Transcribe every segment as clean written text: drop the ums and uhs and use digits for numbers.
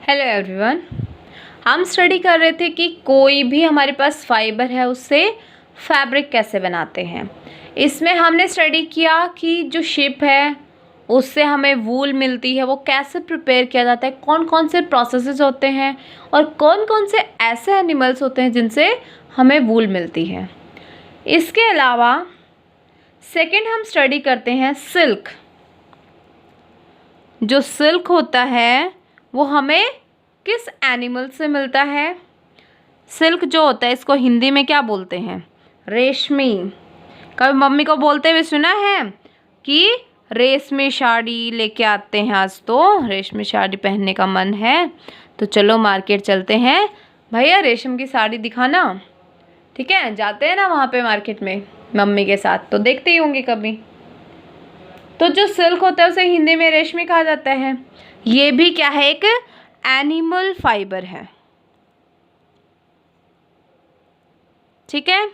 Hello everyone. हम study कर रहे थे कि कोई भी हमारे पास फाइबर है उससे फैब्रिक कैसे बनाते हैं। इसमें हमने स्टडी किया कि जो शिप है उससे हमें वूल मिलती है, वो कैसे प्रिपेयर किया जाता है, कौन कौन से प्रोसेसेस होते हैं और कौन कौन से ऐसे एनिमल्स होते हैं जिनसे हमें वूल मिलती है। इसके अलावा सेकंड हम स्टडी करते हैं सिल्क। जो सिल्क होता है वो हमें किस एनिमल से मिलता है। सिल्क जो होता है इसको हिंदी में क्या बोलते हैं? रेशमी। कभी मम्मी को बोलते हुए सुना है कि रेशमी साड़ी लेके आते हैं, आज तो रेशमी साड़ी पहनने का मन है तो चलो मार्केट चलते हैं, भैया रेशम की साड़ी दिखाना। ठीक है, जाते हैं ना वहाँ पे मार्केट में मम्मी के साथ, तो देखते ही होंगे कभी। तो जो सिल्क होता है उसे हिंदी में रेशमी कहा जाता है। ये भी क्या है? एक एनिमल फाइबर है। ठीक है,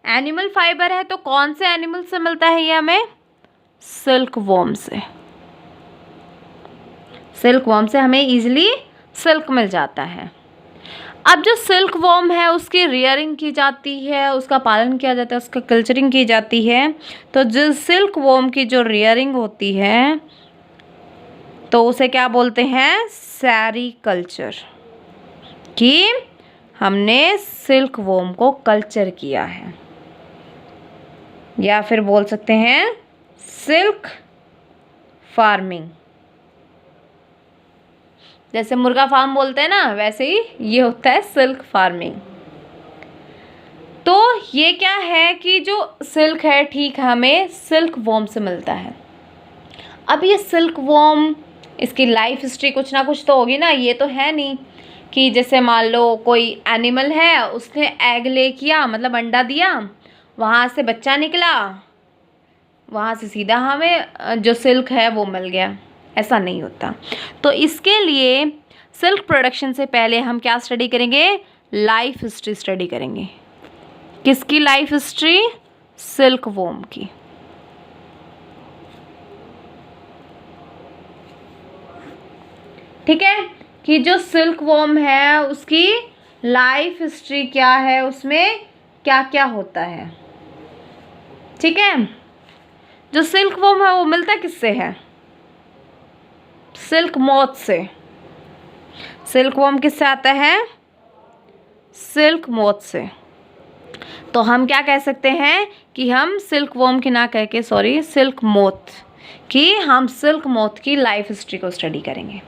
एनिमल फाइबर है तो कौन से एनिमल से मिलता है ये हमें? सिल्क वॉर्म से। सिल्क वॉर्म से हमें इजीली सिल्क मिल जाता है। अब जो सिल्क वॉर्म है उसकी रियरिंग की जाती है, उसका पालन किया जाता है, उसका कल्चरिंग की जाती है। तो जो सिल्क वॉर्म की जो रियरिंग होती है तो उसे क्या बोलते हैं? सेरीकल्चर। कि हमने सिल्क वॉर्म को कल्चर किया है, या फिर बोल सकते हैं सिल्क फार्मिंग। जैसे मुर्गा फार्म बोलते हैं ना, वैसे ही ये होता है सिल्क फार्मिंग। तो ये क्या है कि जो सिल्क है, ठीक है, हमें सिल्क वॉर्म से मिलता है। अब ये सिल्क वॉर्म, इसकी लाइफ हिस्ट्री कुछ ना कुछ तो होगी ना। ये तो है नहीं कि जैसे मान लो कोई एनिमल है, उसने एग ले किया, मतलब अंडा दिया, वहाँ से बच्चा निकला, वहाँ से सीधा हमें जो सिल्क है वो मिल गया। ऐसा नहीं होता। तो इसके लिए सिल्क प्रोडक्शन से पहले हम क्या स्टडी करेंगे? लाइफ हिस्ट्री स्टडी करेंगे। किसकी लाइफ हिस्ट्री? सिल्क वॉर्म की। ठीक है, कि जो सिल्क वॉर्म है उसकी लाइफ हिस्ट्री क्या है, उसमें क्या क्या होता है। ठीक है, जो सिल्क वॉर्म है वो मिलता किससे है? सिल्क मोथ से। सिल्क वॉर्म किससे आता है? सिल्क मोथ से। तो हम क्या कह सकते हैं कि हम सिल्क वॉर्म की ना कह के, सॉरी, सिल्क मोथ की, हम सिल्क मोथ की लाइफ हिस्ट्री को स्टडी करेंगे।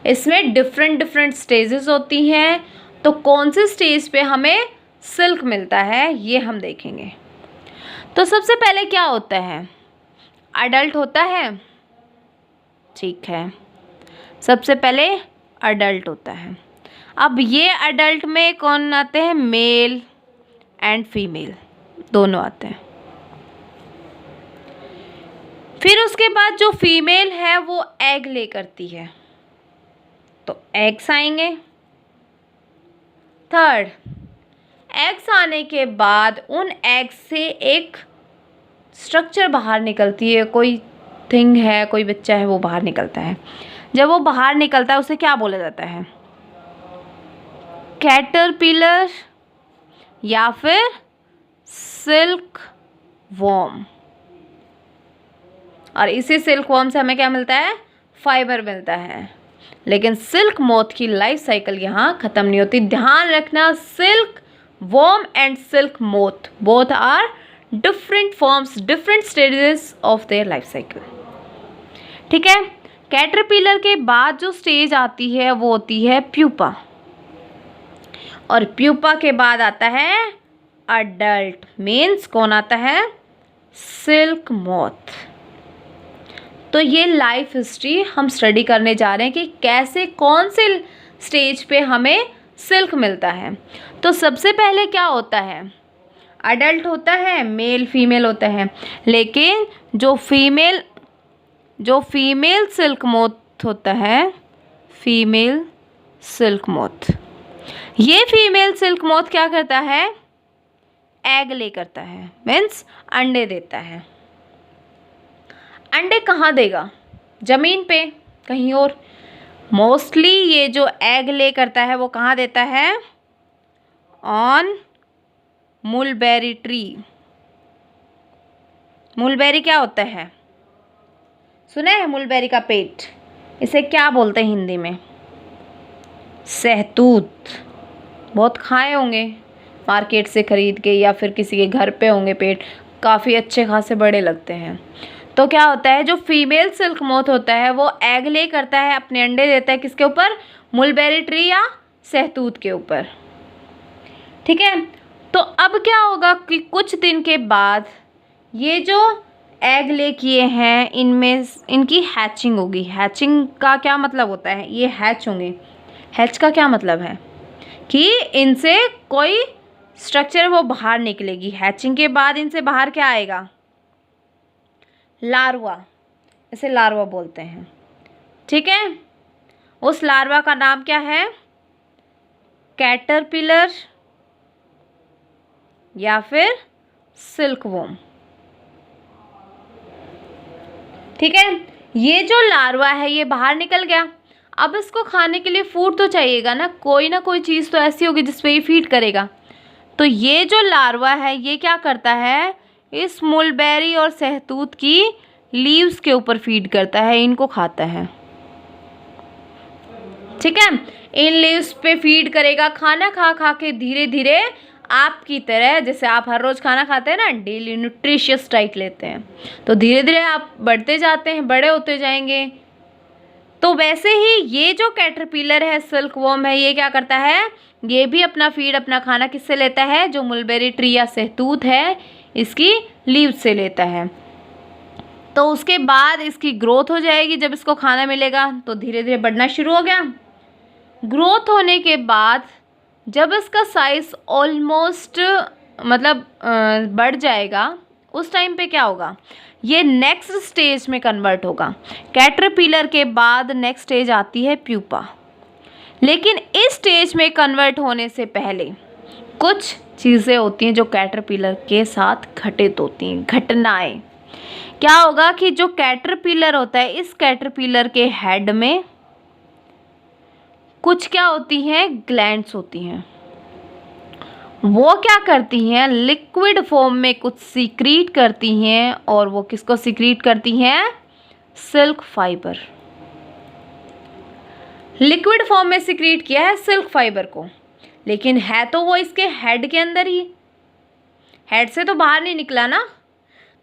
इसमें डिफरेंट डिफरेंट स्टेजेस होती हैं, तो कौन से स्टेज पे हमें सिल्क मिलता है ये हम देखेंगे। तो सबसे पहले क्या होता है? अडल्ट होता है। ठीक है, सबसे पहले अडल्ट होता है। अब ये अडल्ट में कौन आते हैं? मेल एंड फीमेल दोनों आते हैं। फिर उसके बाद जो फीमेल है वो एग ले करती है, तो एग्स आएंगे। थर्ड, एग्स आने के बाद उन एग्स से एक स्ट्रक्चर बाहर निकलती है, कोई थिंग है, कोई बच्चा है, वो बाहर निकलता है। जब वो बाहर निकलता है उसे क्या बोला जाता है? कैटरपिलर या फिर सिल्क वॉर्म। और इसी सिल्क वॉर्म से हमें क्या मिलता है? फाइबर मिलता है। लेकिन सिल्क मोथ की लाइफ साइकिल यहाँ ख़त्म नहीं होती। ध्यान रखना, silkworm and silk moth both are different forms, different stages of their life cycle. ठीक है, कैटरपिलर के बाद जो स्टेज आती है वो होती है प्यूपा, और प्यूपा के बाद आता है अडल्ट। मीन्स कौन आता है? Silk moth. तो ये लाइफ हिस्ट्री हम स्टडी करने जा रहे हैं कि कैसे, कौन से स्टेज पे हमें सिल्क मिलता है। तो सबसे पहले क्या होता है? अडल्ट होता है, मेल फीमेल होता है। लेकिन जो फीमेल सिल्क मोथ होता है, फीमेल सिल्क मोथ, ये फीमेल सिल्क मोथ क्या करता है? एग ले करता है, मीन्स अंडे देता है। अंडे कहाँ देगा? ज़मीन पे, कहीं और। मोस्टली ये जो एग ले करता है वो कहाँ देता है? On मुलबेरी tree. मुलबेरी क्या होता है? सुना है मुलबेरी का पेट? इसे क्या बोलते हैं हिंदी में? सहतूत। बहुत खाए होंगे मार्केट से ख़रीद के, या फिर किसी के घर पे होंगे पेट, काफ़ी अच्छे खासे बड़े लगते हैं। तो क्या होता है, जो फीमेल सिल्क मोथ होता है वो एग ले करता है, अपने अंडे देता है किसके ऊपर? मुलबेरी ट्री या सहतूत के ऊपर। ठीक है, तो अब क्या होगा कि कुछ दिन के बाद ये जो एग ले किए हैं इनमें इनकी हैचिंग होगी। हैचिंग का क्या मतलब होता है? ये हैच होंगे। हैच का क्या मतलब है कि इनसे कोई स्ट्रक्चर वो बाहर निकलेगी। हैचिंग के बाद इनसे बाहर क्या आएगा? लार्वा। इसे लार्वा बोलते हैं। ठीक है, उस लार्वा का नाम क्या है? कैटरपिलर या फिर सिल्कवॉर्म। ठीक है, ये जो लार्वा है ये बाहर निकल गया। अब इसको खाने के लिए फूड तो चाहिएगा ना कोई चीज़ तो ऐसी होगी जिस पे ये फीड करेगा। तो ये जो लार्वा है ये क्या करता है? इस मुलबेरी और सहतूत की लीव्स के ऊपर फीड करता है, इनको खाता है। ठीक है, इन लीव्स पे फीड करेगा। खाना खा खा के धीरे धीरे आपकी तरह, जैसे आप हर रोज़ खाना खाते हैं ना, डेली न्यूट्रिशियस डाइट लेते हैं, तो धीरे धीरे आप बढ़ते जाते हैं, बड़े होते जाएंगे। तो वैसे ही ये जो कैटरपिलर है, सिल्कवॉर्म है, ये क्या करता है? ये भी अपना फीड, अपना खाना किससे लेता है? जो मुलबेरी ट्री या सहतूत है इसकी लीव्स से लेता है। तो उसके बाद इसकी ग्रोथ हो जाएगी। जब इसको खाना मिलेगा तो धीरे धीरे बढ़ना शुरू हो गया। ग्रोथ होने के बाद जब इसका साइज ऑलमोस्ट मतलब बढ़ जाएगा, उस टाइम पे क्या होगा? ये नेक्स्ट स्टेज में कन्वर्ट होगा। कैटरपिलर के बाद नेक्स्ट स्टेज आती है प्यूपा। लेकिन इस स्टेज में कन्वर्ट होने से पहले कुछ चीज़ें होती हैं जो कैटरपिलर के साथ घटित होती हैं, घटनाएं। क्या होगा कि जो कैटरपिलर होता है, इस कैटरपिलर के हेड में कुछ क्या होती हैं? ग्लैंड्स होती हैं। वो क्या करती हैं? लिक्विड फॉर्म में कुछ सीक्रीट करती हैं। और वो किसको सीक्रीट करती हैं? Silk fibre. लिक्विड फॉर्म में सीक्रीट किया है सिल्क फाइबर को, लेकिन है तो वो इसके हेड के अंदर ही, हेड से तो बाहर नहीं निकला ना।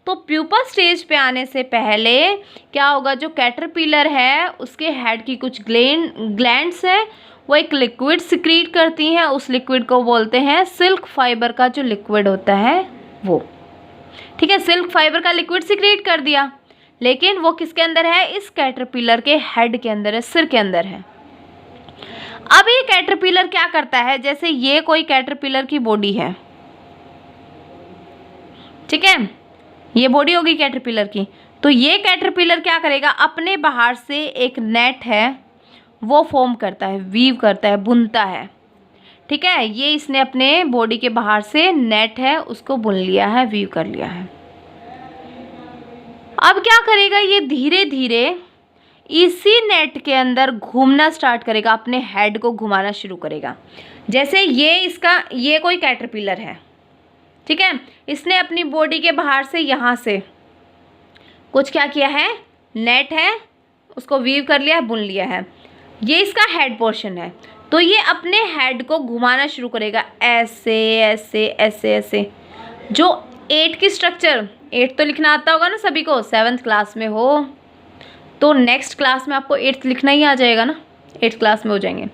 तो प्यूपा स्टेज पे आने से पहले क्या होगा? जो कैटरपिलर है उसके हेड की कुछ ग्लैंड्स है, वो एक लिक्विड सिक्रीट करती हैं। उस लिक्विड को बोलते हैं सिल्क फाइबर का जो लिक्विड होता है वो। ठीक है, सिल्क फाइबर का लिक्विड सिक्रीट कर दिया, लेकिन वो किसके अंदर है? इस कैटरपिलर के हेड के अंदर है, सिर के अंदर है। अब ये कैटरपिलर क्या करता है? जैसे ये कोई कैटरपिलर की बॉडी है, ठीक है, ये बॉडी होगी कैटरपिलर की। तो ये कैटरपिलर क्या करेगा? अपने बाहर से एक नेट है वो फॉर्म करता है, वीव करता है, बुनता है। ठीक है, ये इसने अपने बॉडी के बाहर से नेट है उसको बुन लिया है, वीव कर लिया है। अब क्या करेगा? ये धीरे धीरे इसी नेट के अंदर घूमना स्टार्ट करेगा, अपने हेड को घुमाना शुरू करेगा। जैसे ये कोई कैटरपिलर है, ठीक है, इसने अपनी बॉडी के बाहर से यहाँ से कुछ क्या किया है? नेट है उसको वीव कर लिया है, बुन लिया है। ये इसका हेड पोर्शन है, तो ये अपने हेड को घुमाना शुरू करेगा ऐसे ऐसे ऐसे ऐसे। जो 8 की स्ट्रक्चर, 8 तो लिखना आता होगा ना सभी को, 7th क्लास में हो तो नेक्स्ट क्लास में आपको 8th लिखना ही आ जाएगा ना, 8th क्लास में हो जाएंगे।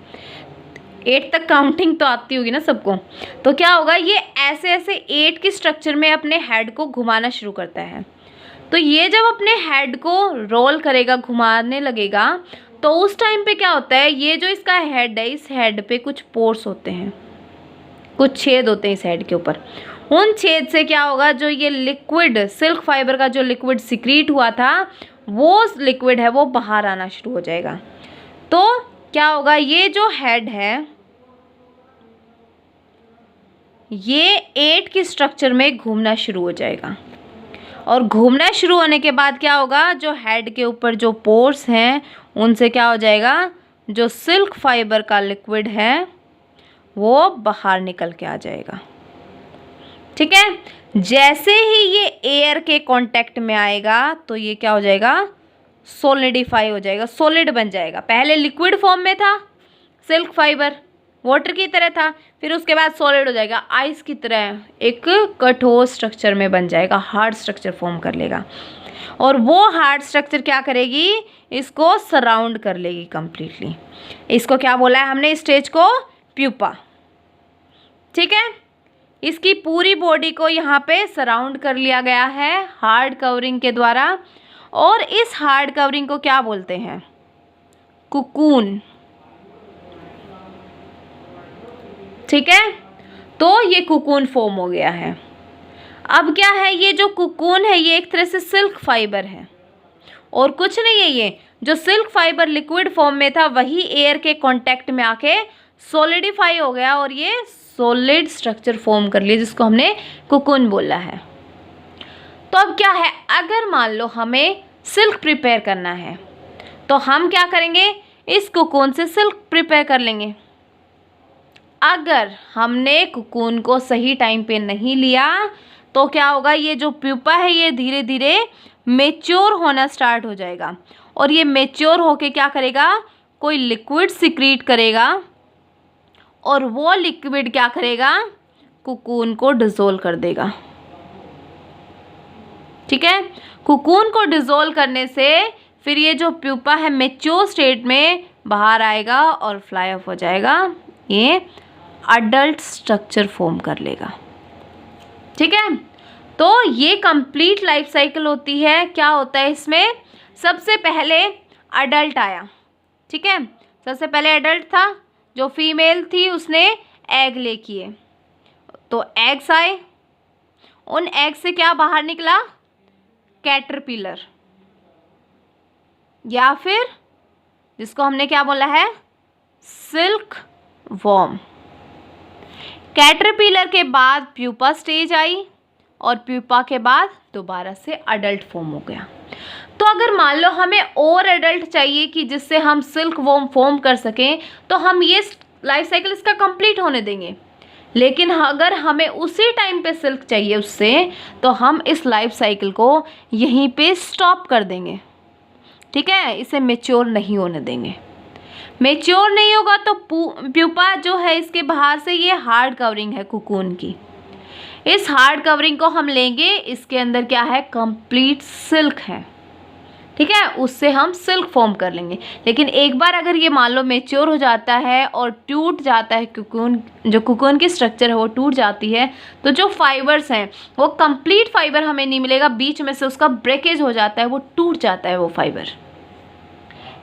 8 तक काउंटिंग तो आती होगी ना सबको। तो क्या होगा? ये ऐसे ऐसे 8 की स्ट्रक्चर में अपने हेड को घुमाना शुरू करता है। तो ये जब अपने हेड को रोल करेगा, घुमाने लगेगा, तो उस टाइम पे क्या होता है? ये जो इसका हेड है, इस हेड पे कुछ पोर्स होते हैं, कुछ छेद होते हैं इस हेड के ऊपर। उन छेद से क्या होगा? जो ये लिक्विड, सिल्क फाइबर का जो लिक्विड सिक्रीट हुआ था, वो लिक्विड है वो बाहर आना शुरू हो जाएगा। तो क्या होगा? ये जो हेड है ये 8 की स्ट्रक्चर में घूमना शुरू हो जाएगा। और घूमना शुरू होने के बाद क्या होगा? जो हेड के ऊपर जो पोर्स हैं उनसे क्या हो जाएगा? जो सिल्क फाइबर का लिक्विड है वो बाहर निकल के आ जाएगा। ठीक है, जैसे ही ये एयर के कांटेक्ट में आएगा तो ये क्या हो जाएगा, सॉलिडिफाई हो जाएगा, सॉलिड बन जाएगा। पहले लिक्विड फॉर्म में था सिल्क फाइबर, वाटर की तरह था, फिर उसके बाद सॉलिड हो जाएगा, आइस की तरह एक कठोर स्ट्रक्चर में बन जाएगा, हार्ड स्ट्रक्चर फॉर्म कर लेगा। और वो हार्ड स्ट्रक्चर क्या करेगी, इसको सराउंड कर लेगी कंप्लीटली। इसको क्या बोला है हमने, स्टेज को, प्यूपा। ठीक है, इसकी पूरी बॉडी को यहाँ पे सराउंड कर लिया गया है हार्ड कवरिंग के द्वारा। और इस हार्ड कवरिंग को क्या बोलते हैं, कुकून। ठीक है, तो ये कुकून फॉर्म हो गया है। अब क्या है, ये जो कुकून है ये एक तरह से सिल्क फाइबर है और कुछ नहीं है। ये जो सिल्क फाइबर लिक्विड फॉर्म में था वही एयर के कांटेक्ट में आके सॉलिडिफाई हो गया और ये सॉलिड स्ट्रक्चर फॉर्म कर लिया, जिसको हमने कुकून बोला है। तो अब क्या है, अगर मान लो हमें सिल्क प्रिपेयर करना है तो हम क्या करेंगे, इस कुकून से सिल्क प्रिपेयर कर लेंगे। अगर हमने कुकून को सही टाइम पे नहीं लिया तो क्या होगा, ये जो प्यूपा है ये धीरे धीरे मैच्योर होना स्टार्ट हो जाएगा और ये मैच्योर होके क्या करेगा, कोई लिक्विड सिक्रीट करेगा और वो लिक्विड क्या करेगा, कुकून को डिसॉल्व कर देगा। ठीक है, कुकून को डिसॉल्व करने से फिर ये जो प्यूपा है मैच्योर स्टेट में बाहर आएगा और फ्लाई ऑफ हो जाएगा, ये अडल्ट स्ट्रक्चर फॉर्म कर लेगा। ठीक है, तो ये कंप्लीट लाइफ साइकिल होती है। क्या होता है इसमें, सबसे पहले अडल्ट आया। ठीक है, सबसे पहले अडल्ट था, जो फीमेल थी उसने एग ले किए, तो एग्स आए, उन एग से क्या बाहर निकला, कैटरपिलर, या फिर जिसको हमने क्या बोला है, सिल्क वॉर्म। कैटरपिलर के बाद प्यूपा स्टेज आई और प्यूपा के बाद दोबारा से अडल्ट फॉर्म हो गया। तो अगर मान लो हमें और अडल्ट चाहिए कि जिससे हम सिल्क वॉर्म फॉर्म कर सकें, तो हम ये लाइफ साइकिल इसका कंप्लीट होने देंगे। लेकिन अगर हमें उसी टाइम पे सिल्क चाहिए उससे, तो हम इस लाइफ साइकिल को यहीं पे स्टॉप कर देंगे। ठीक है, इसे मैच्योर नहीं होने देंगे। मैच्योर नहीं होगा तो प्यूपा जो है इसके बाहर से ये हार्ड कवरिंग है कुकून की, इस हार्ड कवरिंग को हम लेंगे, इसके अंदर क्या है, कंप्लीट सिल्क है। ठीक है, उससे हम सिल्क फॉर्म कर लेंगे। लेकिन एक बार अगर ये मान लो मैच्योर हो जाता है और टूट जाता है कुकून, जो कुकून की स्ट्रक्चर है वो टूट जाती है, तो जो फाइबर्स हैं वो कंप्लीट फाइबर हमें नहीं मिलेगा, बीच में से उसका ब्रेकेज हो जाता है, वो टूट जाता है वो फाइबर।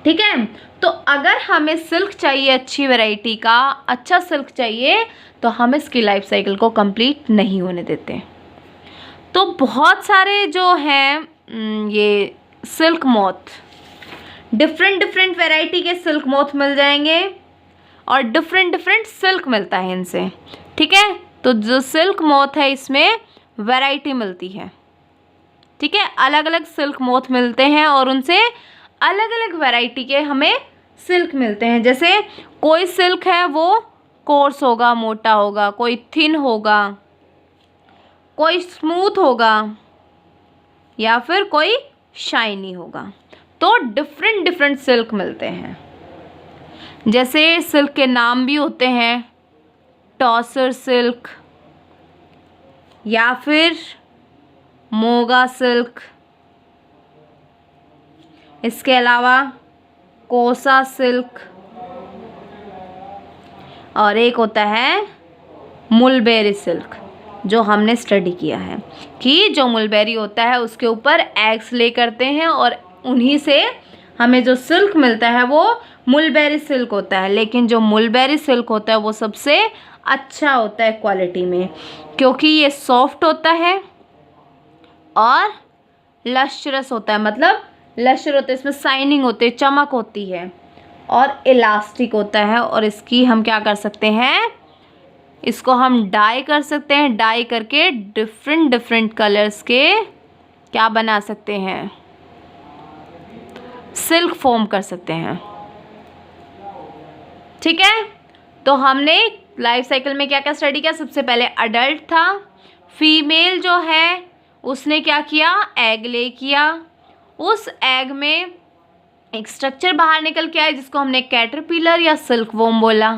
ठीक है, तो अगर हमें सिल्क चाहिए अच्छी वैरायटी का, अच्छा सिल्क चाहिए, तो हम इसकी लाइफ साइकिल को कंप्लीट नहीं होने देते। तो बहुत सारे जो हैं ये सिल्क मोथ, डिफरेंट वैरायटी के सिल्क मोथ मिल जाएंगे और डिफरेंट सिल्क मिलता है इनसे। ठीक है, तो जो सिल्क मोथ है इसमें वैरायटी मिलती है। ठीक है, अलग अलग सिल्क मोथ मिलते हैं और उनसे अलग अलग वैरायटी के हमें सिल्क मिलते हैं। जैसे कोई सिल्क है वो कोर्स होगा, मोटा होगा, कोई थिन होगा, कोई स्मूथ होगा, या फिर कोई शाइनी होगा। तो डिफरेंट सिल्क मिलते हैं। जैसे सिल्क के नाम भी होते हैं, टॉसर सिल्क या फिर मोगा सिल्क, इसके अलावा कोसा सिल्क, और एक होता है मुलबेरी सिल्क, जो हमने स्टडी किया है कि जो मुलबेरी होता है उसके ऊपर एग्स ले करते हैं और उन्हीं से हमें जो सिल्क मिलता है वो मुलबेरी सिल्क होता है। लेकिन जो मुलबेरी सिल्क होता है वो सबसे अच्छा होता है क्वालिटी में, क्योंकि ये सॉफ्ट होता है और लश्चरस होता है, मतलब लश्चर होता है, इसमें शाइनिंग होती है, चमक होती है और इलास्टिक होता है। और इसकी हम क्या कर सकते हैं, इसको हम डाई कर सकते हैं, डाई करके डिफरेंट कलर्स के क्या बना सकते हैं, सिल्क फॉर्म कर सकते हैं। ठीक है, तो हमने लाइफ साइकिल में क्या क्या स्टडी किया? सबसे पहले अडल्ट था, फीमेल जो है उसने क्या किया? एग ले किया, उस एग में एक स्ट्रक्चर बाहर निकल के आया जिसको हमने कैटरपिलर या सिल्क वॉर्म बोला।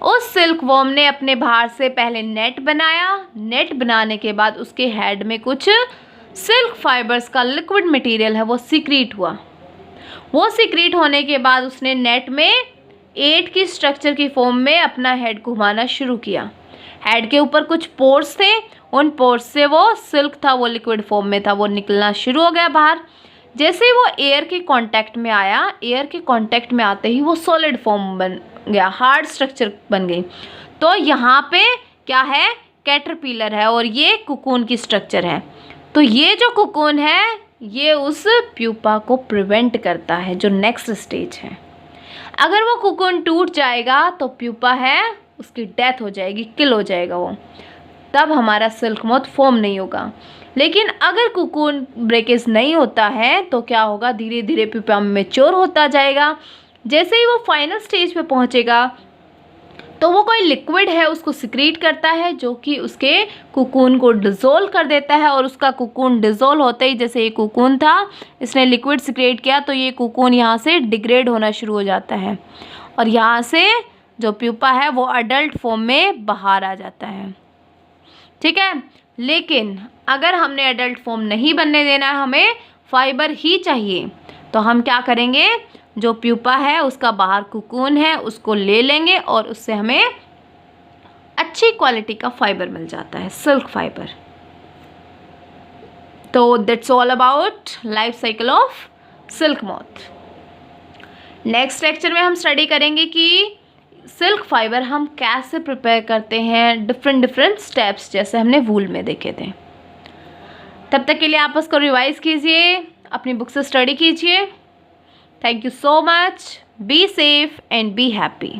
उस सिल्क वॉर्म ने अपने बाहर से पहले नेट बनाया, नेट बनाने के बाद उसके हेड में कुछ सिल्क फाइबर्स का लिक्विड मटेरियल है वो सीक्रेट हुआ। वो सीक्रेट होने के बाद उसने नेट में 8 की स्ट्रक्चर की फॉर्म में अपना हेड घुमाना शुरू किया। हेड के ऊपर कुछ पोर्स थे, उन पोर्स से वो सिल्क था, वो लिक्विड फॉर्म में था, वो निकलना शुरू हो गया बाहर। जैसे ही वो एयर के कांटेक्ट में आया, एयर के कांटेक्ट में आते ही वो सॉलिड फॉर्म बन गया, हार्ड स्ट्रक्चर बन गई। तो यहाँ पे क्या है? कैटरपिलर है और ये कुकून की स्ट्रक्चर है। तो ये जो कुकून है ये उस प्यूपा को प्रिवेंट करता है, जो नेक्स्ट स्टेज है। अगर वो कुकून टूट जाएगा तो प्यूपा है उसकी डेथ हो जाएगी, किल हो जाएगा वो, तब हमारा सिल्क मोथ फॉर्म नहीं होगा। लेकिन अगर कुकून ब्रेकेज नहीं होता है तो क्या होगा? धीरे धीरे प्यूपा मैच्योर होता जाएगा। जैसे ही वो फाइनल स्टेज पे पहुंचेगा तो वो कोई लिक्विड है उसको सिक्रीट करता है जो कि उसके कुकून को डिज़ोल्व कर देता है, और उसका कुकून डिज़ोल्व होते ही, जैसे ये कुकून था इसने लिक्विड सिक्रेट किया तो ये कुकून यहाँ से डिग्रेड होना शुरू हो जाता है और यहाँ से जो प्यूपा है वो अडल्ट फॉर्म में बाहर आ जाता है। ठीक है, लेकिन अगर हमने अडल्ट फॉर्म नहीं बनने देना है, हमें फाइबर ही चाहिए, तो हम क्या करेंगे? जो प्यूपा है उसका बाहर कुकून है उसको ले लेंगे और उससे हमें अच्छी क्वालिटी का फाइबर मिल जाता है, सिल्क फाइबर। तो that's all about life cycle of silk moth. Next lecture में हम स्टडी करेंगे कि सिल्क फाइबर हम कैसे प्रिपेयर करते हैं, डिफरेंट स्टेप्स जैसे हमने वूल में देखे थे। तब तक के लिए आप उसको रिवाइज कीजिए, अपनी बुक से स्टडी कीजिए। Thank you so much. Be safe and be happy.